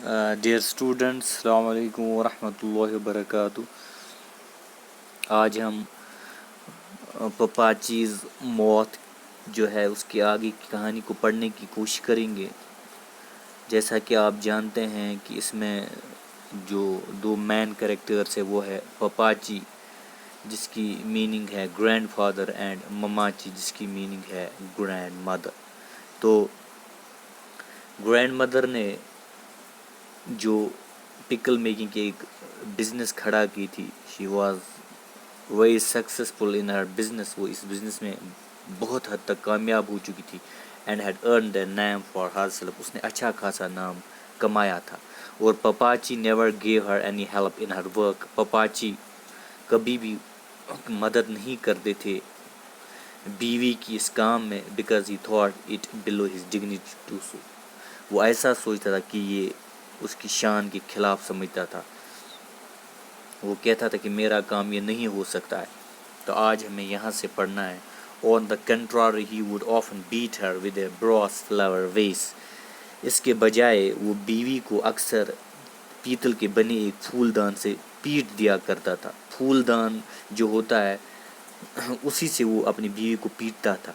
Dear students, السلام علیکم ورحمۃ اللہ وبرکاتہ۔ آج ہم پپاچیز موت جو ہے اس کی آگے کی کہانی کو پڑھنے کی کوشش کریں گے۔ جیسا کہ آپ جانتے ہیں کہ اس میں جو دو مین کریکٹرس ہے وہ ہے پپاچی جس کی میننگ ہے گرینڈ فادر اینڈ مماچی جس کی میننگ ہے گرینڈ مدر۔ تو گرینڈ مدر نے جو پکل میکنگ کی ایک بزنس کھڑا کی تھی، she was very successful in Hare business, وہ اس بزنس میں بہت حد تک کامیاب ہو چکی تھی، and had earned a name for herself, اس نے اچھا خاصا نام کمایا تھا۔ اور Pappachi never gave her any help in her work, Pappachi کبھی بھی مدد نہیں کرتے تھے بیوی کی اس کام میں، because he thought it below his dignity to so, وہ ایسا سوچتا تھا کہ یہ اس کی شان کے خلاف سمجھتا تھا، وہ کہتا تھا کہ میرا کام یہ نہیں ہو سکتا ہے۔ تو آج ہمیں یہاں سے پڑھنا ہے On the contrary he would often beat her with a brass flower vase، اس کے بجائے وہ بیوی کو اکثر پیتل کے بنے ایک پھول دان سے پیٹ دیا کرتا تھا۔ پھول دان جو ہوتا ہے اسی سے وہ اپنی بیوی کو پیٹتا تھا۔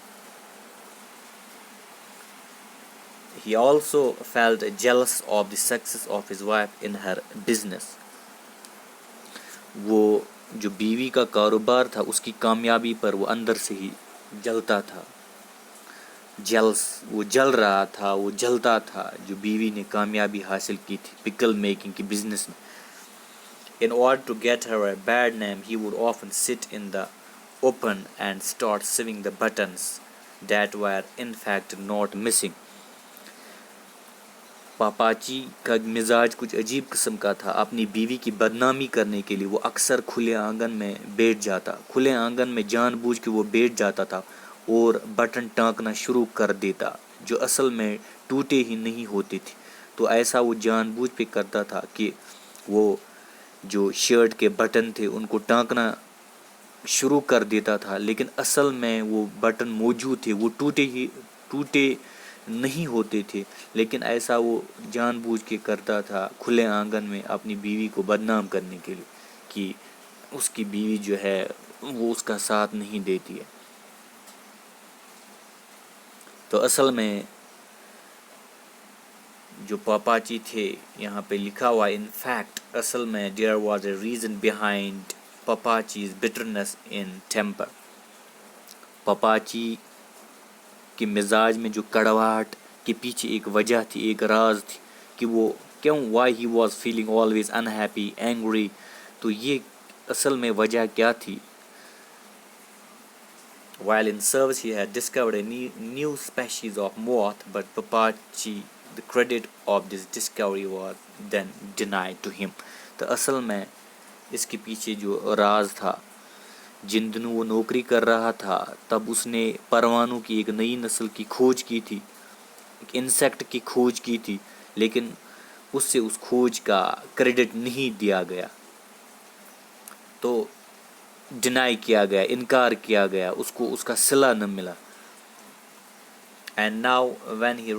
He also felt jealous of the success of his wife in her business، وہ جو بیوی کا کاروبار تھا اس کی کامیابی پر وہ اندر سے ہی جلتا تھا، جلس، وہ جل رہا تھا، وہ جلتا تھا جو بیوی نے کامیابی حاصل کی تھی پکل میکنگ کی بزنس میں۔ In order to get her a bad name he would often sit in the open and start sewing the buttons that were in fact not missing۔ پاپاچی کا مزاج کچھ عجیب قسم کا تھا، اپنی بیوی کی بدنامی کرنے کے لیے وہ اکثر کھلے آنگن میں بیٹھ جاتا، کھلے آنگن میں جان بوجھ کے وہ بیٹھ جاتا تھا اور بٹن ٹانکنا شروع کر دیتا جو اصل میں ٹوٹے ہی نہیں ہوتے تھے۔ تو ایسا وہ جان بوجھ پہ کرتا تھا کہ وہ جو شرٹ کے بٹن تھے ان کو ٹانکنا شروع کر دیتا تھا، لیکن اصل میں وہ بٹن موجود تھے، وہ ٹوٹے نہیں ہوتے تھے، لیکن ایسا وہ جان بوجھ کے کرتا تھا کھلے آنگن میں اپنی بیوی کو بدنام کرنے کے لیے کہ اس کی بیوی جو ہے وہ اس کا ساتھ نہیں دیتی ہے۔ تو اصل میں جو پاپاچی تھے یہاں پہ لکھا ہوا ان فیکٹ، اصل میں there was a reason behind Pappachi's bitterness in temper, Pappachi کے مزاج میں جو کڑواہٹ کے پیچھے ایک وجہ تھی، ایک راز تھی کہ وہ کیوں، why he was feeling always unhappy angry, تو یہ اصل میں وجہ کیا تھی۔ While in service he had discovered a new species of moth, but Papachi the credit of this discovery was then denied to him۔ تو اصل میں اس کے پیچھے جو راز تھا، جن دنوں وہ نوکری کر رہا تھا تب اس نے پروانوں کی ایک نئی نسل کی کھوج کی تھی، ایک انسیکٹ کی کھوج کی تھی، لیکن اس سے اس کھوج کا کریڈٹ نہیں دیا گیا، تو ڈینائی کیا گیا، انکار کیا گیا، اس کو اس کا صلہ نہ ملا۔ And now when he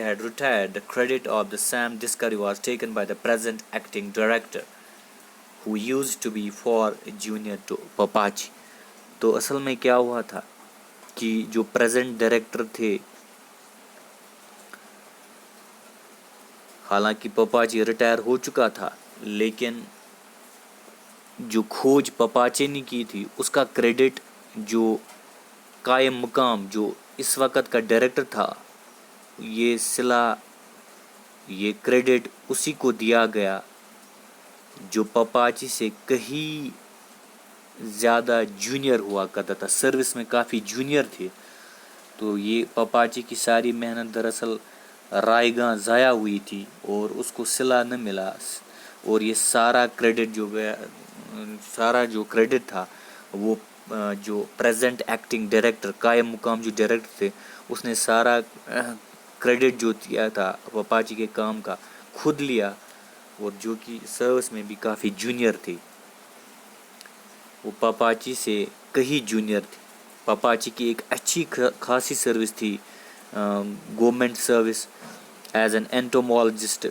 had retired, the credit of the same discovery was taken by the present acting director, who used to be far junior to Papachi۔ تو اصل میں کیا ہوا تھا کہ جو پریزنٹ ڈائریکٹر تھے، حالانکہ پپاچی ریٹائر ہو چکا تھا، لیکن جو کھوج پپاچی نے کی تھی اس کا کریڈٹ جو قائم مقام جو اس وقت کا ڈائریکٹر تھا، یہ صلہ، یہ کریڈٹ اسی کو دیا گیا جو پپاچی سے کہیں زیادہ جونیئر ہوا کرتا تھا، سروس میں کافی جونیئر تھے۔ تو یہ پپاچی کی ساری محنت دراصل رائے گاں ضائع ہوئی تھی اور اس کو صلہ نہ ملا، اور یہ سارا کریڈٹ جو گیا، سارا جو کریڈٹ تھا وہ جو پریزنٹ ایکٹنگ ڈائریکٹر، قائم مقام جو ڈائریکٹر تھے، اس نے سارا کریڈٹ جو دیا تھا پپاچی کے کام کا خود لیا، اور جو کہ سروس میں بھی کافی جونیئر تھی، وہ پپاچی سے کہیں جونیئر تھی۔ پپاچی کی ایک اچھی خاصی سروس تھی، گورنمنٹ سروس، ایز این انٹومولوجسٹ،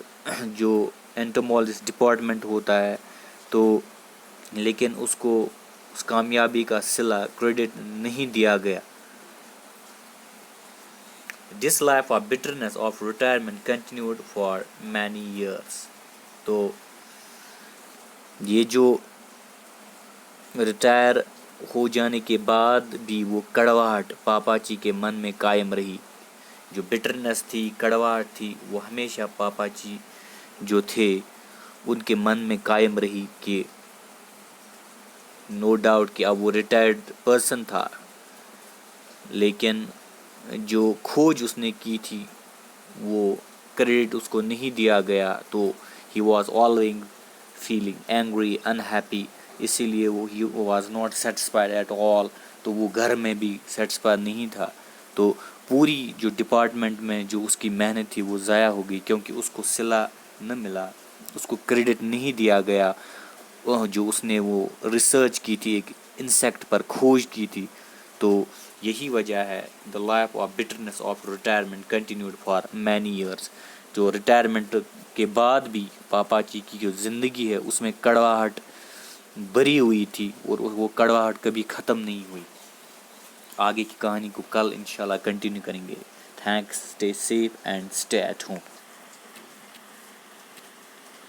جو انٹومولوجسٹ ڈپارٹمنٹ ہوتا ہے، تو لیکن اس کو اس کامیابی کا صلہ کریڈٹ نہیں دیا گیا. This life of bitterness of retirement continued for many years. تو یہ جو ریٹائر ہو جانے کے بعد بھی وہ کڑواہٹ پاپا جی کے من میں قائم رہی. جو بٹرنس تھی، کڑواہٹ تھی، وہ ہمیشہ پاپا جی جو تھے ان کے من میں قائم رہی کہ نو ڈاؤٹ کہ اب وہ ریٹائرڈ پرسن تھا، لیکن جو کھوج اس نے کی تھی وہ کریڈٹ اس کو نہیں دیا گیا، تو he was always feeling angry, unhappy, اسی لیے وہ he was not satisfied at all. تو وہ گھر میں بھی سیٹسفائڈ نہیں تھا. تو پوری جو ڈپارٹمنٹ میں جو اس کی محنت تھی وہ ضائع ہو گئی، کیونکہ اس کو صلہ نہ ملا، اس کو کریڈٹ نہیں دیا گیا. جو اس نے وہ ریسرچ کی تھی، ایک انسیکٹ پر کھوج کی تھی. تو یہی وجہ ہے the life of bitterness of retirement continued for many years. جو ریٹائرمنٹ کے بعد بھی پاپا جی کی جو زندگی ہے اس میں کڑواہٹ بری ہوئی تھی، اور وہ کڑواہٹ کبھی ختم نہیں ہوئی. آگے کی کہانی کو کل انشاءاللہ کنٹینیو کریں گے. Thanks, stay safe and stay at home.